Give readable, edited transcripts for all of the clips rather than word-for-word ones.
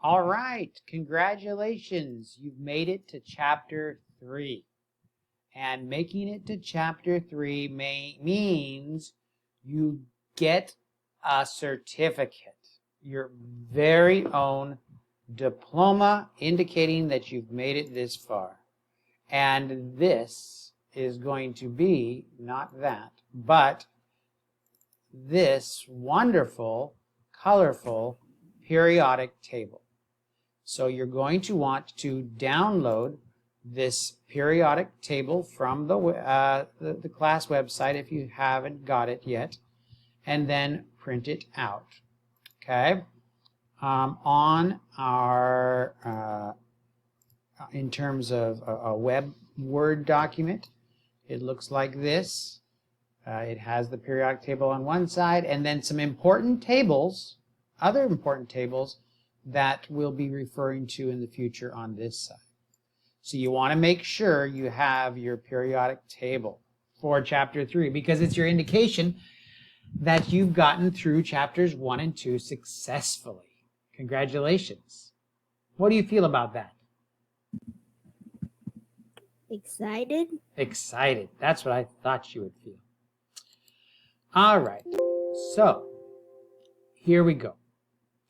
All right, congratulations. You've made it to chapter 3. And making it to chapter 3 means you get a certificate, your very own diploma indicating that you've made it this far. And this is going to be, not that, but this wonderful, colorful periodic table. So you're going to want to download this periodic table from the class website if you haven't got it yet, and then print it out. Okay? On our, in terms of a web Word document, it looks like this. It has the periodic table on one side, and then some important tables, other important tables, that we'll be referring to in the future on this side. So you want to make sure you have your periodic table for chapter 3 because it's your indication that you've gotten through chapters 1 and 2 successfully. Congratulations. What do you feel about that? Excited? Excited. That's what I thought you would feel. All right. So here we go.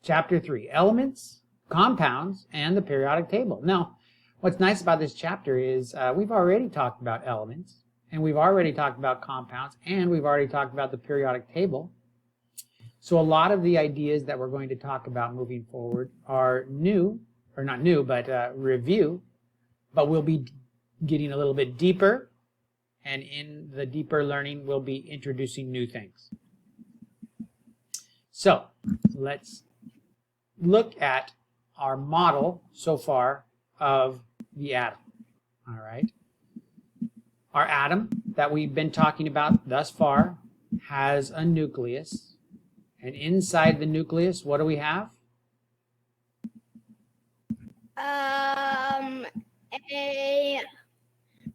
Chapter 3, elements, compounds, and the periodic table. Now, what's nice about this chapter is we've already talked about elements, and we've already talked about compounds, and we've already talked about the periodic table. So a lot of the ideas that we're going to talk about moving forward are new, or not new, but review, but we'll be getting a little bit deeper, and in the deeper learning, we'll be introducing new things. So let's look at our model so far of the atom. All right. Our atom that we've been talking about thus far has a nucleus. And inside the nucleus, what do we have? A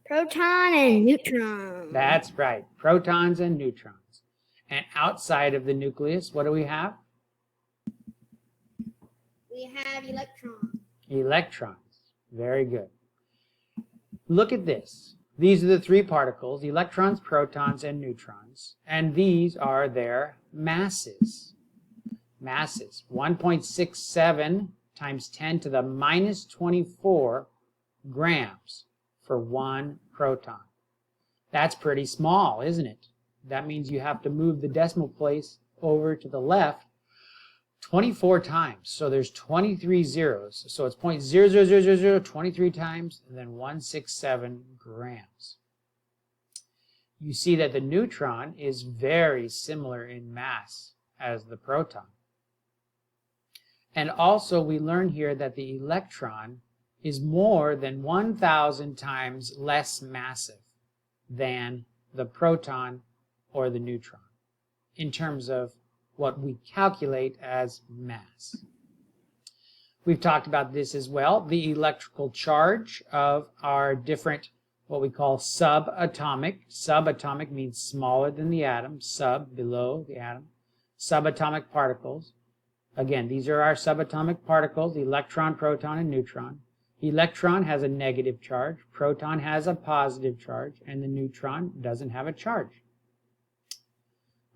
proton and neutron. That's right. Protons and neutrons. And outside of the nucleus, what do we have? We have electrons. Electrons. Very good. Look at this. These are the three particles, electrons, protons, and neutrons. And these are their masses. Masses. 1.67 times 10 to the minus 24 grams for one proton. That's pretty small, isn't it? That means you have to move the decimal place over to the left 24 times. So there's 23 zeros. So it's 0.00000 23 times, and then 167 grams. You see that the neutron is very similar in mass as the proton. And also we learn here that the electron is more than 1,000 times less massive than the proton or the neutron in terms of what we calculate as mass. We've talked about this as well, the electrical charge of our different, what we call subatomic. Subatomic means smaller than the atom, sub, below the atom. Subatomic particles. Again, these are our subatomic particles, electron, proton, and neutron. Electron has a negative charge, proton has a positive charge, and the neutron doesn't have a charge.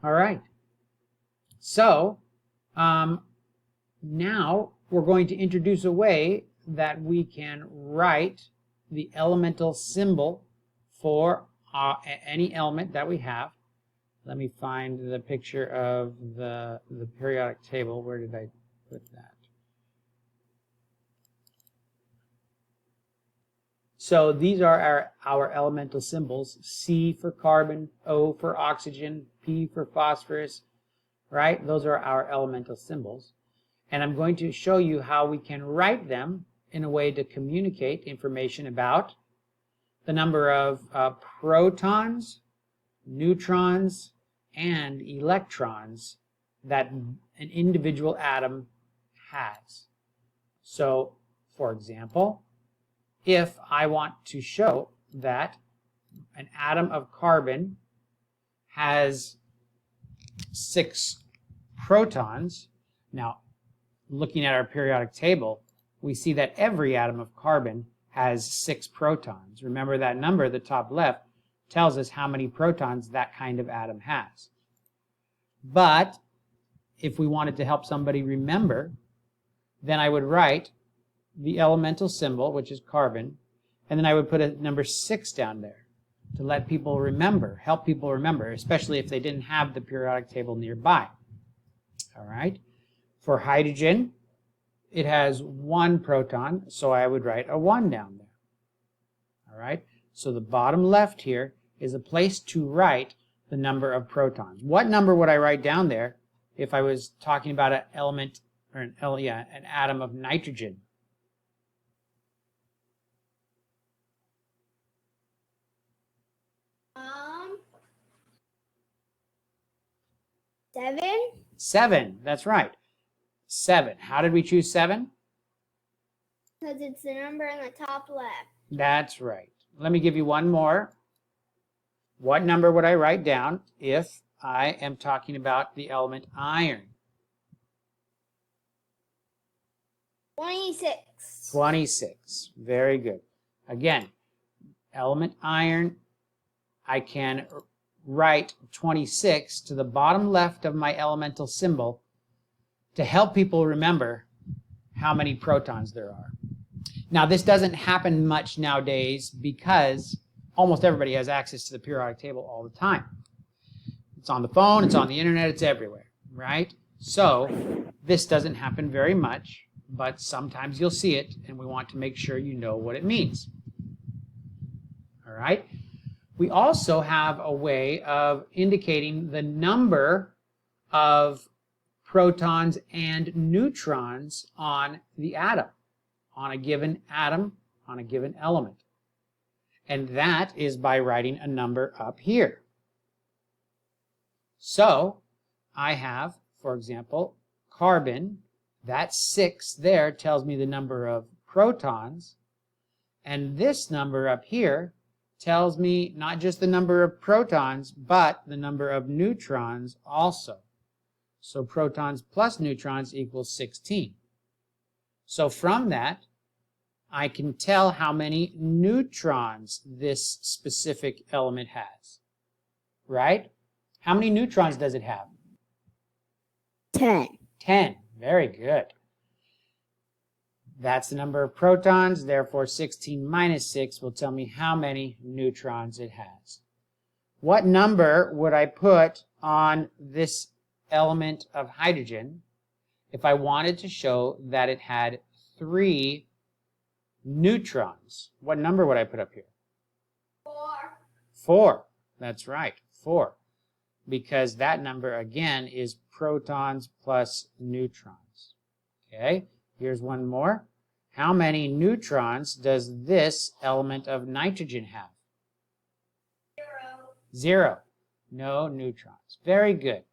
All right. So, now we're going to introduce a way that we can write the elemental symbol for any element that we have. Let me find the picture of the periodic table. Where did I put that? So these are our elemental symbols. C for carbon, O for oxygen, P for phosphorus, right? Those are our elemental symbols. And I'm going to show you how we can write them in a way to communicate information about the number of protons, neutrons, and electrons that an individual atom has. So, for example, if I want to show that an atom of carbon has 6 protons, now looking at our periodic table, we see that every atom of carbon has 6 protons. Remember that number at the top left tells us how many protons that kind of atom has. But if we wanted to help somebody remember, then I would write the elemental symbol, which is carbon, and then I would put a number 6 down there to let people remember, help people remember, especially if they didn't have the periodic table nearby. All right. For hydrogen, it has 1 proton, so I would write a 1 down there. All right. So the bottom left here is a place to write the number of protons. What number would I write down there if I was talking about an element or an atom of nitrogen? Seven. 7. That's right. 7. How did we choose 7? Because it's the number on the top left. That's right. Let me give you one more. What number would I write down if I am talking about the element iron? 26. 26. Very good. Again, element iron, I can write 26 to the bottom left of my elemental symbol to help people remember how many protons there are. Now, this doesn't happen much nowadays because almost everybody has access to the periodic table all the time. It's on the phone, it's on the internet, it's everywhere, right? So this doesn't happen very much, but sometimes you'll see it, and we want to make sure you know what it means. All right? We also have a way of indicating the number of protons and neutrons on the atom, on a given element. And that is by writing a number up here. So I have, for example, carbon. That 6 there tells me the number of protons. And this number up here tells me not just the number of protons, but the number of neutrons also. So protons plus neutrons equals 16. So from that, I can tell how many neutrons this specific element has, right? How many neutrons does it have? 10. 10. Very good. That's the number of protons, therefore 16 minus 6 will tell me how many neutrons it has. What number would I put on this element of hydrogen if I wanted to show that it had 3 neutrons? What number would I put up here? 4. 4. That's right, 4. Because that number, again, is protons plus neutrons. Okay, here's one more. How many neutrons does this element of nitrogen have? 0. No neutrons. Very good.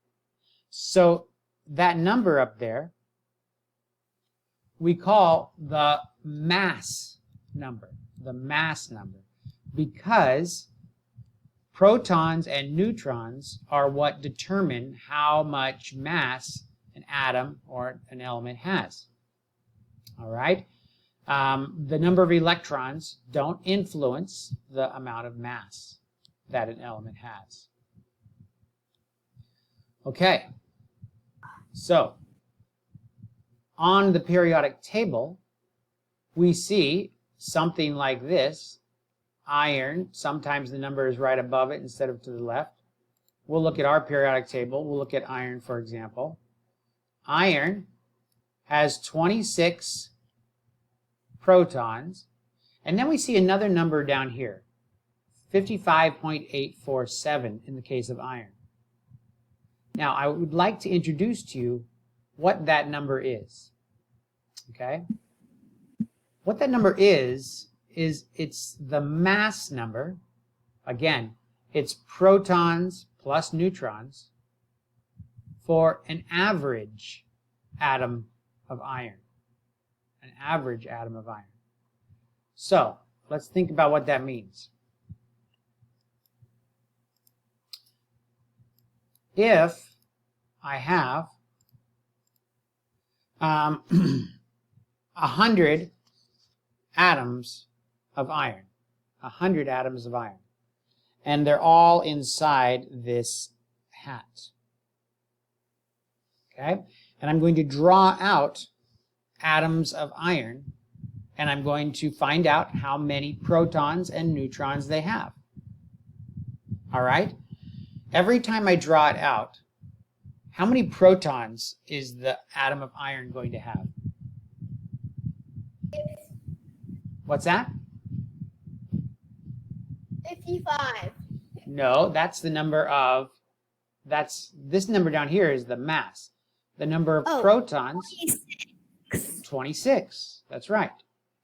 So that number up there we call the mass number, because protons and neutrons are what determine how much mass an atom or an element has. All right? The number of electrons don't influence the amount of mass that an element has. Okay, so on the periodic table, we see something like this. Iron, sometimes the number is right above it instead of to the left. We'll look at our periodic table. We'll look at iron, for example. Iron has 26 protons, and then we see another number down here, 55.847 in the case of iron. Now, I would like to introduce to you what that number is. Okay? What that number is it's the mass number. Again, it's protons plus neutrons for an average atom of iron. An average atom of iron. So, let's think about what that means. If I have 100 atoms of iron. 100 atoms of iron. And they're all inside this hat. Okay? And I'm going to draw out atoms of iron, and I'm going to find out how many protons and neutrons they have. All right? Every time I draw it out, how many protons is the atom of iron going to have? What's that? 55. No, that's the number of, this number down here is the mass. The number of protons, 26. That's right.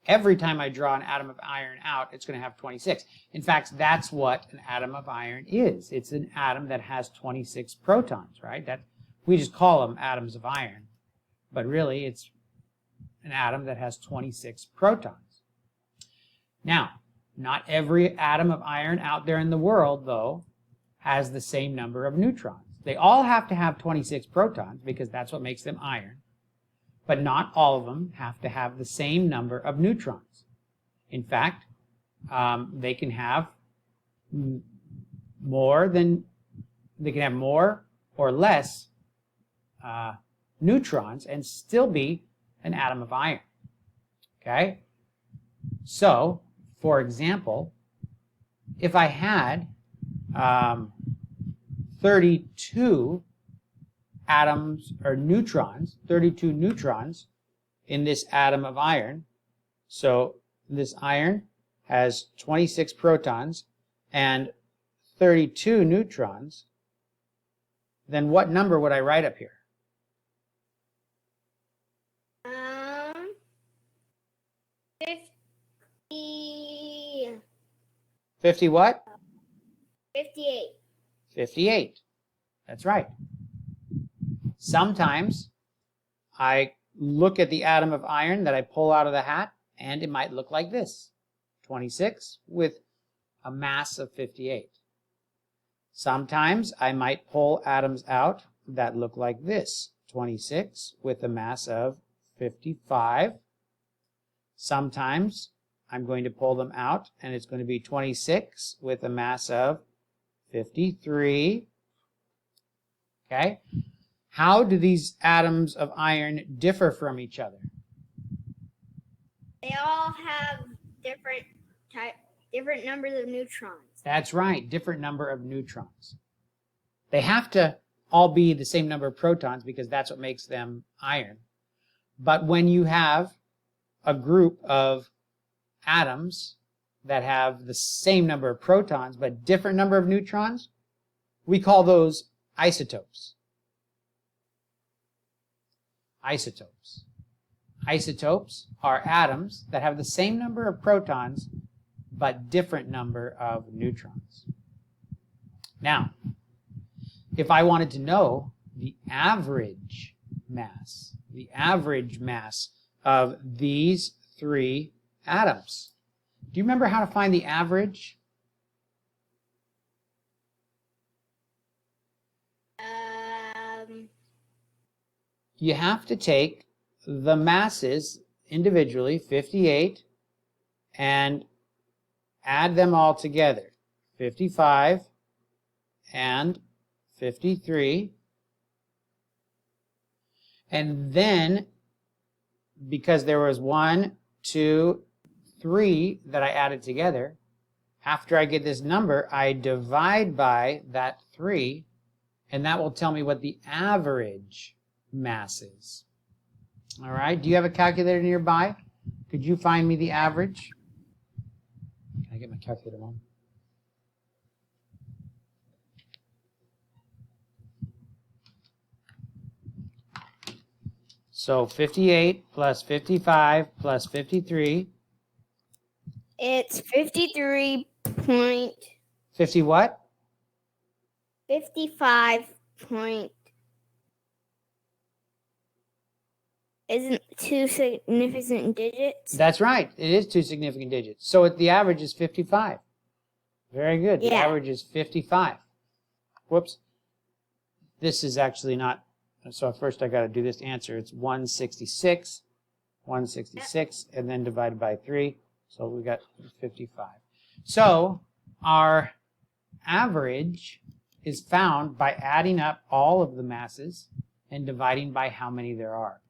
Every time I draw an atom of iron out, it's going to have 26. In fact, that's what an atom of iron is. It's an atom that has 26 protons, right? We just call them atoms of iron, but really it's an atom that has 26 protons. Now, not every atom of iron out there in the world, though, has the same number of neutrons. They all have to have 26 protons because that's what makes them iron. But not all of them have to have the same number of neutrons. In fact, they can have more or less neutrons and still be an atom of iron. Okay? So, for example, if I had 32 atoms or neutrons, 32 neutrons in this atom of iron, so this iron has 26 protons and 32 neutrons, then what number would I write up here? 50. 50 what? 58. 58. That's right. Sometimes I look at the atom of iron that I pull out of the hat, and it might look like this. 26 with a mass of 58. Sometimes I might pull atoms out that look like this. 26 with a mass of 55. Sometimes I'm going to pull them out, and it's going to be 26 with a mass of 53. Okay? How do these atoms of iron differ from each other? They all have different numbers of neutrons. That's right, different number of neutrons. They have to all be the same number of protons because that's what makes them iron. But when you have a group of atoms that have the same number of protons but different number of neutrons, we call those isotopes. Isotopes. Isotopes are atoms that have the same number of protons but different number of neutrons. Now, if I wanted to know the average mass of these three atoms, do you remember how to find the average? You have to take the masses individually, 58, and add them all together. 55 and 53. And then, because there was 1, 2, 3 that I added together, after I get this number, I divide by that 3, and that will tell me what the average mass is. All right, do you have a calculator nearby? Could you find me the average? Can I get my calculator, Mom? So 58 plus 55 plus 53. It's 53 point. 50 what? 55 point. Isn't two significant digits? That's right. It is two significant digits. So the average is 55. Very good. The average is 55. Whoops. This is actually not So first I got to do this answer. It's 166, 166, and then divided by 3. So we got 55. So our average is found by adding up all of the masses and dividing by how many there are.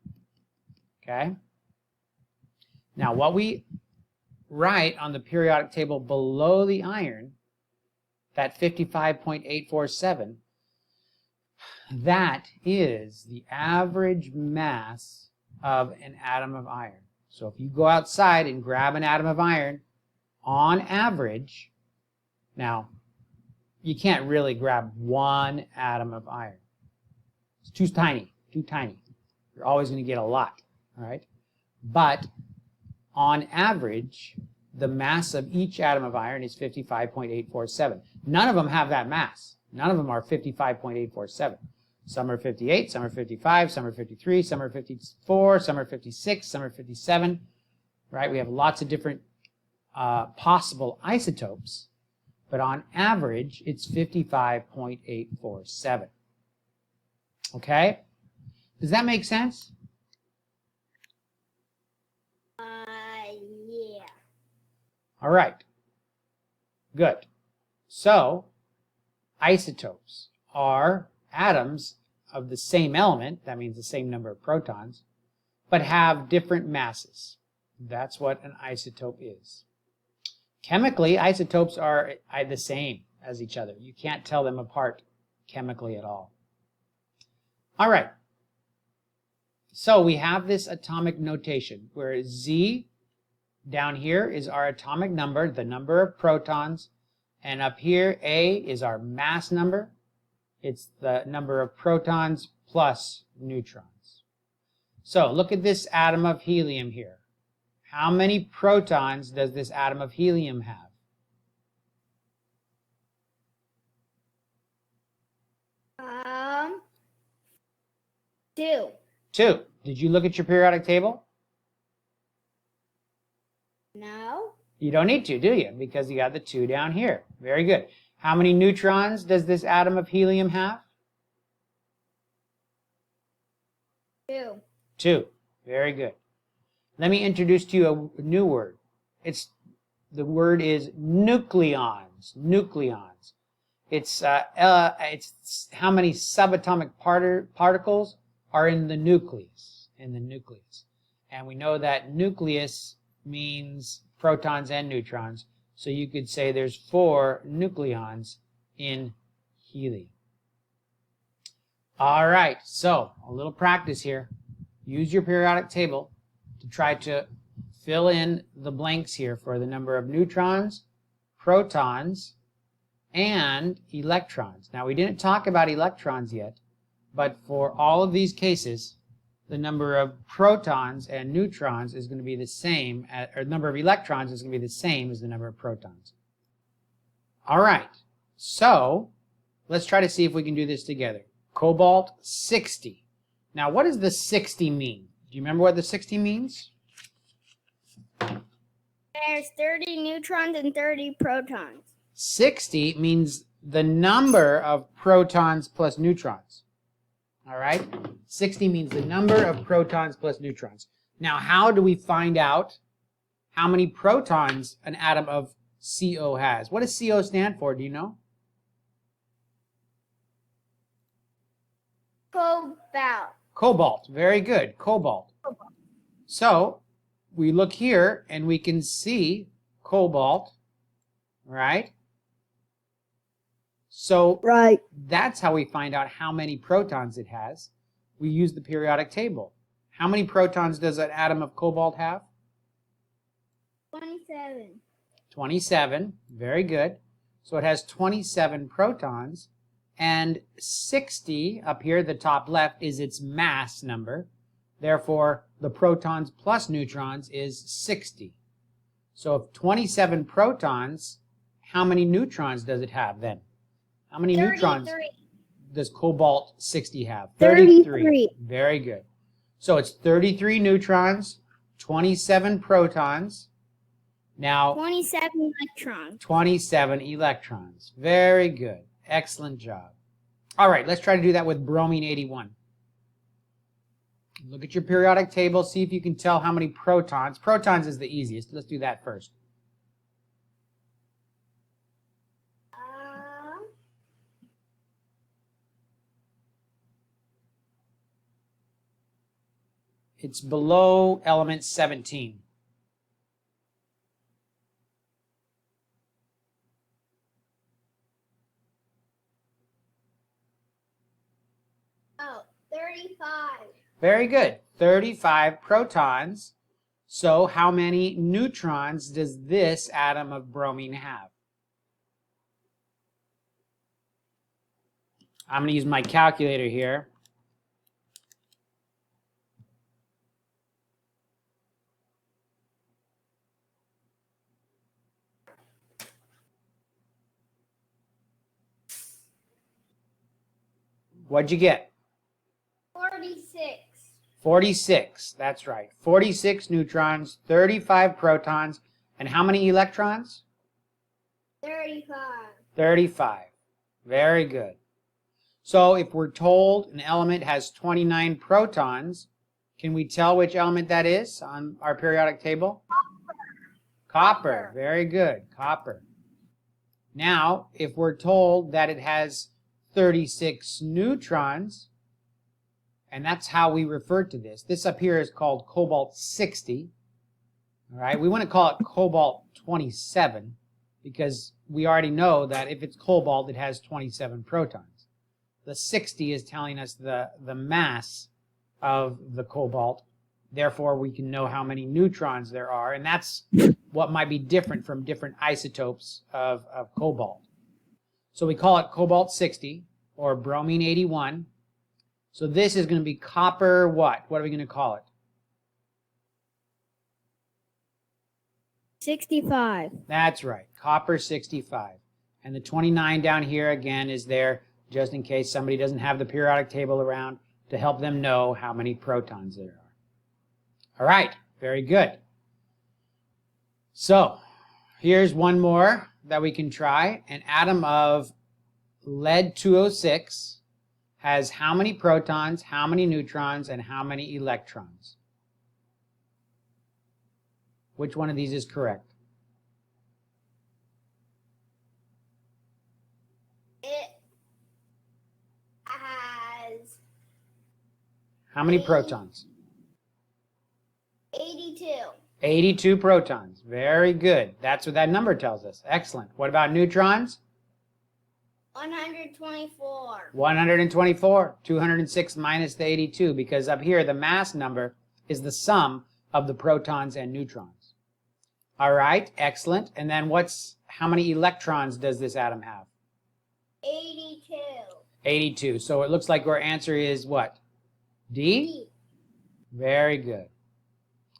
Okay? Now what we write on the periodic table below the iron, that 55.847, that is the average mass of an atom of iron. So if you go outside and grab an atom of iron, on average, now you can't really grab one atom of iron. It's too tiny, too tiny. You're always going to get a lot, all right? But on average, the mass of each atom of iron is 55.847. None of them have that mass. None of them are 55.847. Some are 58, some are 55, some are 53, some are 54, some are 56, some are 57, right? We have lots of different possible isotopes, but on average, it's 55.847. Okay? Does that make sense? Yeah. All right. Good. So, isotopes are atoms of the same element, that means the same number of protons, but have different masses. That's what an isotope is. Chemically, isotopes are the same as each other. You can't tell them apart chemically at all. All right. So we have this atomic notation where Z down here is our atomic number, the number of protons, and up here A is our mass number. It's the number of protons plus neutrons. So look at this atom of helium here. How many protons does this atom of helium have? Two. 2. Did you look at your periodic table? No. You don't need to, do you? Because you got the 2 down here. Very good. How many neutrons does this atom of helium have? 2. 2. Very good. Let me introduce to you a new word. The word is nucleons. Nucleons. It's how many subatomic particles are in the nucleus. And we know that nucleus means protons and neutrons. So you could say there's 4 nucleons in helium. All right, so a little practice here. Use your periodic table to try to fill in the blanks here for the number of neutrons, protons, and electrons. Now, we didn't talk about electrons yet, but for all of these cases, the number of protons and neutrons is going to be the same, or the number of electrons is going to be the same as the number of protons. All right, so let's try to see if we can do this together. Cobalt 60. Now, what does the 60 mean? Do you remember what the 60 means? There's 30 neutrons and 30 protons. 60 means the number of protons plus neutrons. All right? 60 means the number of protons plus neutrons. Now, how do we find out how many protons an atom of CO has? What does CO stand for? Do you know? Cobalt. Cobalt. Very good. Cobalt. So, we look here and we can see cobalt, right? So, Right. that's how we find out how many protons it has. We use the periodic table. How many protons does an atom of cobalt have? 27. 27. Very good. So it has 27 protons. And 60, up here, the top left, is its mass number. Therefore, the protons plus neutrons is 60. So if 27 protons, how many neutrons does it have then? How many 33. neutrons does cobalt 60 have? 33. Very good. So it's 33 neutrons, 27 protons. Now, 27 electrons. 27 electrons. Very good. Excellent job. All right, let's try to do that with bromine 81. Look at your periodic table, see if you can tell how many protons. Protons is the easiest. Let's do that first. It's below element 17. Oh, 35. Very good. 35 protons. So how many neutrons does this atom of bromine have? I'm going to use my calculator here. What'd you get? 46. 46. That's right. 46 neutrons, 35 protons, and how many electrons? 35. 35. Very good. So if we're told an element has 29 protons, can we tell which element that is on our periodic table? Copper. Very good. Copper. Now, if we're told that it has 36 neutrons, and that's how we refer to this. This up here is called cobalt 60. All right, we want to call it cobalt 27 because we already know that if it's cobalt, it has 27 protons. The 60 is telling us the mass of the cobalt. Therefore, we can know how many neutrons there are, and that's what might be different from different isotopes of cobalt. So we call it cobalt 60 or bromine 81. So this is going to be copper what? What are we going to call it? 65. That's right, copper 65. And the 29 down here again is there just in case somebody doesn't have the periodic table around to help them know how many protons there are. All right, very good. So here's one more that we can try. An atom of lead 206 has how many protons, how many neutrons, and how many electrons? Which one of these is correct? It has How many protons? 82. 82 protons. Very good. That's what that number tells us. Excellent. What about neutrons? 124. 124. 206 minus the 82, because up here the mass number is the sum of the protons and neutrons. All right, excellent. And then how many electrons does this atom have? 82. 82. So it looks like our answer is what? D? Very good.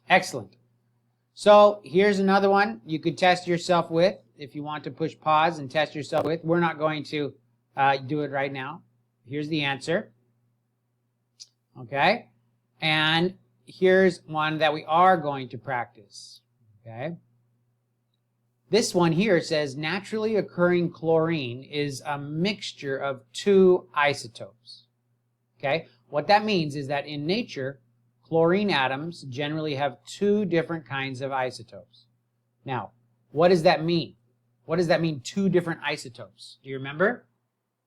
Excellent. So here's another one you could test yourself with if you want to push pause and test yourself with. We're not going to do it right now. Here's the answer. Okay. And here's one that we are going to practice. Okay. This one here says naturally occurring chlorine is a mixture of two isotopes. Okay. What that means is that in nature, chlorine atoms generally have two different kinds of isotopes. Now, what does that mean? What does that mean, two different isotopes? Do you remember?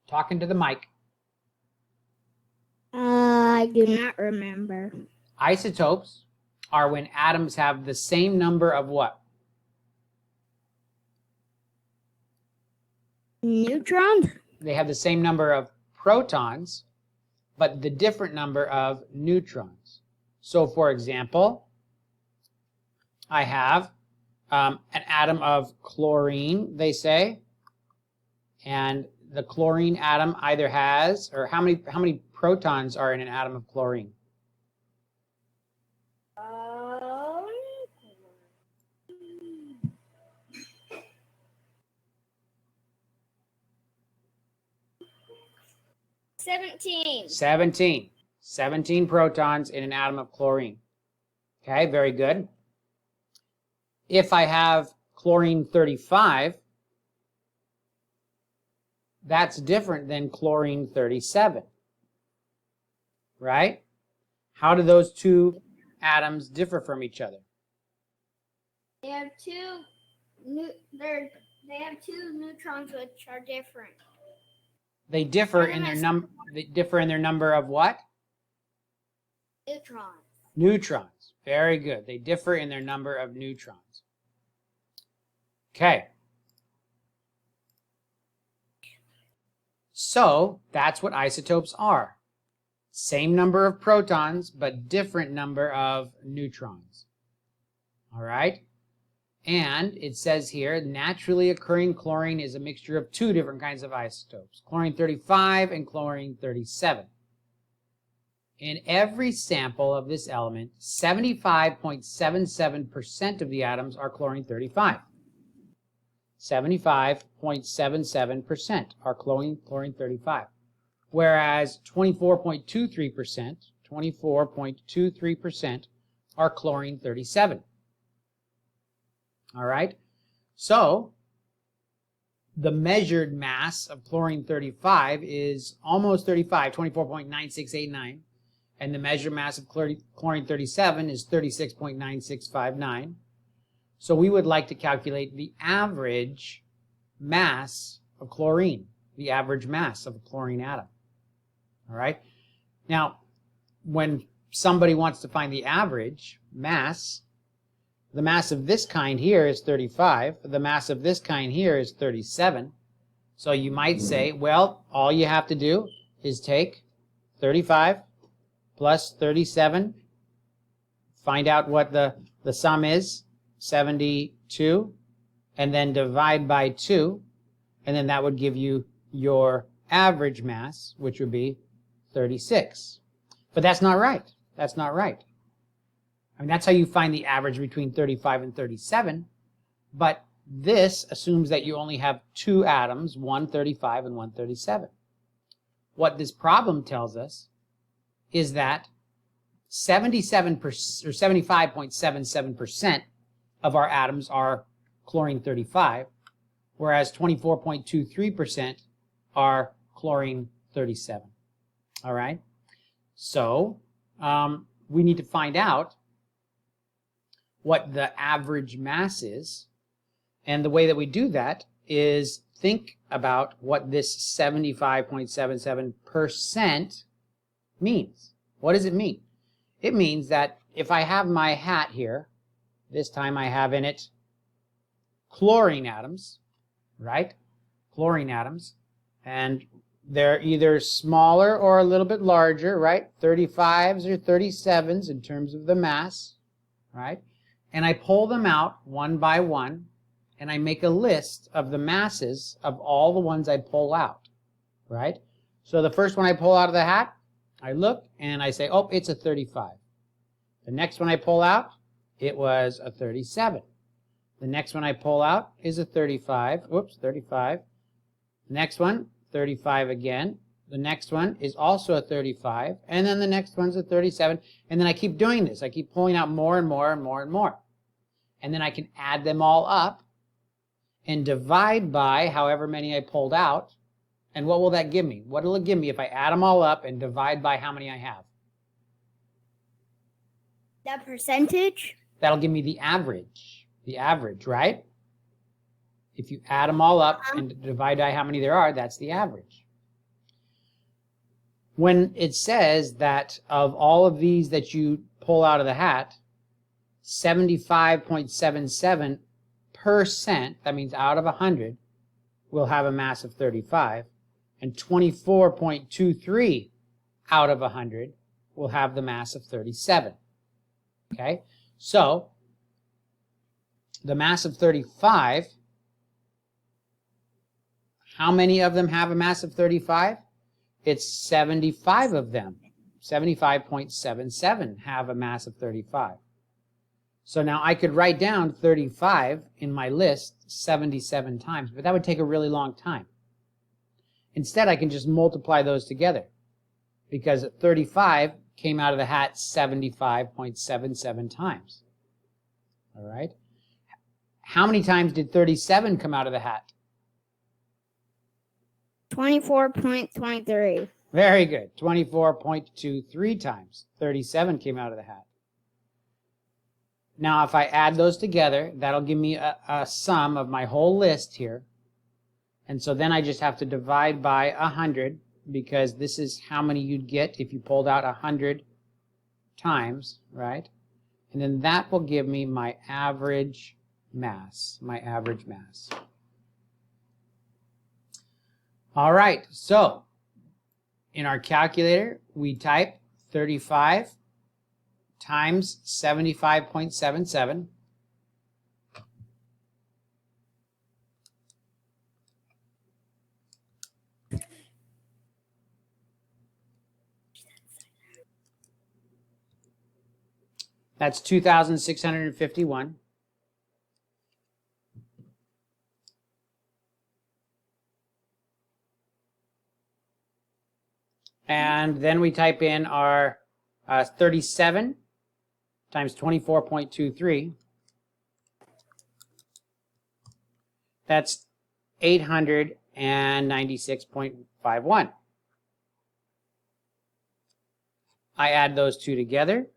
Talking to the mic. I do not remember. Isotopes are when atoms have the same number of what? Neutrons? They have the same number of protons, but the different number of neutrons. So, for example, I have an atom of chlorine, they say, and the chlorine atom either has, or how many protons are in an atom of chlorine? Um, 17. 17. 17 protons in an atom of chlorine. Okay, very good. If I have chlorine 35, that's different than chlorine 37, right? How do those two atoms differ from each other? They have two neutrons which are different. They differ in their number of what? Neutrons. Neutrons. Very good. They differ in their number of neutrons. Okay. So that's what isotopes are. Same number of protons, but different number of neutrons. All right? And it says here, naturally occurring chlorine is a mixture of two different kinds of isotopes, chlorine-35 and chlorine-37. In every sample of this element, 75.77% of the atoms are chlorine-35. 75.77% are chlorine-35. Whereas 24.23% are chlorine-37. All right? So, the measured mass of chlorine-35 is almost 35, 24.9689. And the measured mass of chlorine-37 is 36.9659. So we would like to calculate the average mass of chlorine, the average mass of a chlorine atom. All right? Now, when somebody wants to find the average mass, the mass of this kind here is 35. The mass of this kind here is 37. So you might say, well, all you have to do is take 35 plus 37, find out what the sum is, 72, and then divide by 2, and then that would give you your average mass, which would be 36. But that's not right. That's not right. I mean, that's how you find the average between 35 and 37, but this assumes that you only have two atoms, one 35 and one 37. What this problem tells us is that 77% or 75.77% of our atoms are chlorine-35, whereas 24.23% are chlorine-37. All right? So, we need to find out what the average mass is, and the way that we do that is think about what this 75.77% means. What does it mean? It means that if I have my hat here, this time I have in it chlorine atoms, right? Chlorine atoms, and they're either smaller or a little bit larger, right? 35s or 37s in terms of the mass, right? And I pull them out one by one, and I make a list of the masses of all the ones I pull out, right? So the first one I pull out of the hat, I look and I say, oh, it's a 35. The next one I pull out, it was a 37. The next one I pull out is a 35. Whoops, 35. The next one, 35 again. The next one is also a 35. And then the next one's a 37. And then I keep doing this. I keep pulling out more and more and more and more. And then I can add them all up and divide by however many I pulled out. And what will that give me? What will it give me if I add them all up and divide by how many I have? That percentage? That'll give me the average. The average, right? If you add them all up and divide by how many there are, that's the average. When it says that of all of these that you pull out of the hat, 75.77%, that means out of 100, will have a mass of 35, and 24.23 out of 100 will have the mass of 37. Okay? So, the mass of 35, how many of them have a mass of 35? It's 75 of them. 75.77 have a mass of 35. So now I could write down 35 in my list 77 times, but that would take a really long time. Instead, I can just multiply those together, because 35 came out of the hat 75.77 times. All right? How many times did 37 come out of the hat? 24.23. Very good. 24.23 times. 37 came out of the hat. Now, if I add those together, that'll give me a sum of my whole list here. And so then I just have to divide by 100, because this is how many you'd get if you pulled out 100 times, right? And then that will give me my average mass, All right, so in our calculator, we type 35 times 75.77. That's 2,651. And then we type in our 37 times 24.23. That's 896.51. I add those two together.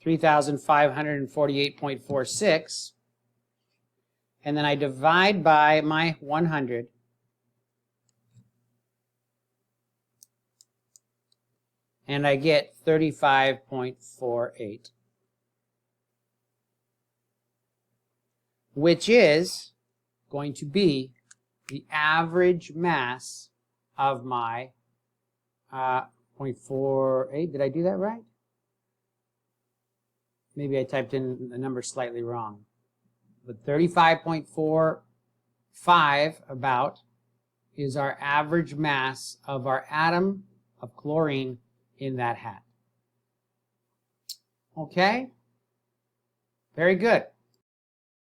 $3,548.46, and then I divide by my 100, and I get 35.48, which is going to be the average mass of my 0.48. Did I do that right? Maybe I typed in the number slightly wrong. But 35.45 about is our average mass of our atom of chlorine in that hat. Okay? Very good.